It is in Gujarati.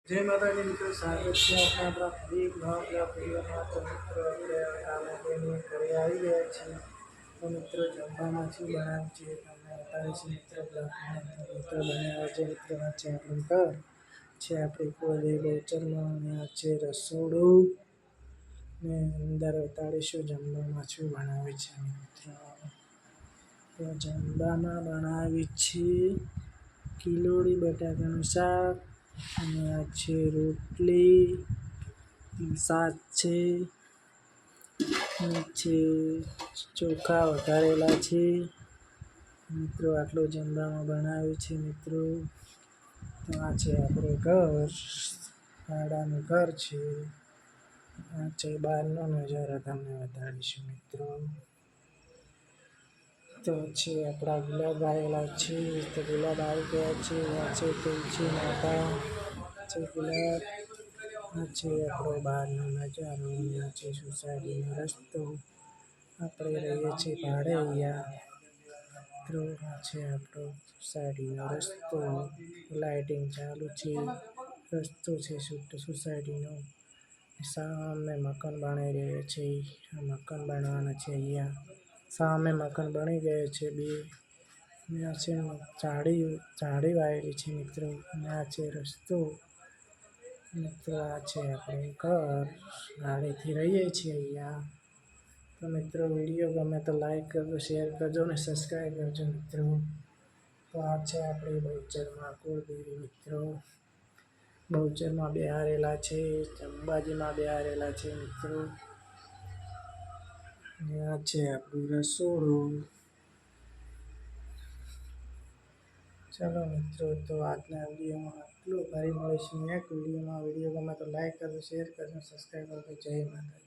જય માતાજી મિત્રો, સ્વાગત છે આપણા ફરી નવા વિડીયોમાં. તો મિત્રો આપણે કામેની ઘરે આવી ગયા છીએ. તો મિત્રો જમવામાં શું બનાવ્યું છે તમને બતાવીશું મિત્રો. મિત્રો બનાવ્યા છે મિત્રો, આ છે આપણું ઘર છે, આપણી કોઈ બહુચરમાં અને આ છે રસોડું ને અંદર બતાડીશું જમવામાં શું બનાવે છે મિત્રો. તો જમવામાં બનાવી છે કિલોડી બટાકાનું શાક અને આ છે રોટલી, શાક છે, ચોખા વઘારેલા છે મિત્રો. આટલું જમવામાં બનાવ્યું છે મિત્રો. તો આ છે આપણું ઘર, ભાડાનું ઘર છે. આ છે બહારનો નજારો તમને બતાડીશું મિત્રો. તો છે આપણા ગુલાબ આવેલા છે, તો ગુલાબ આવી ગયા છે. આ છે તુલસી માતા, છે ગુલાબ. આ છે આપણો બહારનો નજારો, આ છે સોસાયટીનો રસ્તો. આપણે રહીએ છીએ ભાડે અહીંયા. મિત્રો આ છે આપણો સોસાયટીનો રસ્તો, લાઇટિંગ ચાલુ છે. રસ્તો છે સોસાયટીનો. સામે મકાન બની રહ્યા છે, આ મકાન બનવાના છે અહીંયા. સામે મકાન બની ગયા છે બે. આ છે ઝાડી વાવેલી છે મિત્રો. અને આ છે રસ્તો મિત્રો. આ છે આપણું ઘર, ગાડીથી રહીએ છીએ અહીંયા. તો મિત્રો વિડીયો ગમે તો લાઈક કરજો, શેર કરજો અને સબસ્ક્રાઈબ કરજો મિત્રો. તો આ છે આપણી બહુચરમાં કુળદેવી મિત્રો. બહુચરમાં બેહારેલા છે, અંબાજીમાં બેહારેલા છે મિત્રો. અને આ છે આપણું રસોડું. ચાલો મિત્રો, તો આજના વિડીયોમાં આટલું. ફરી મળીશું એક વિડીયોમાં. વિડીયો ગમે તો લાઈક કરજો, શેર કરજો, સબસ્ક્રાઈબ કરજો. જય માતા.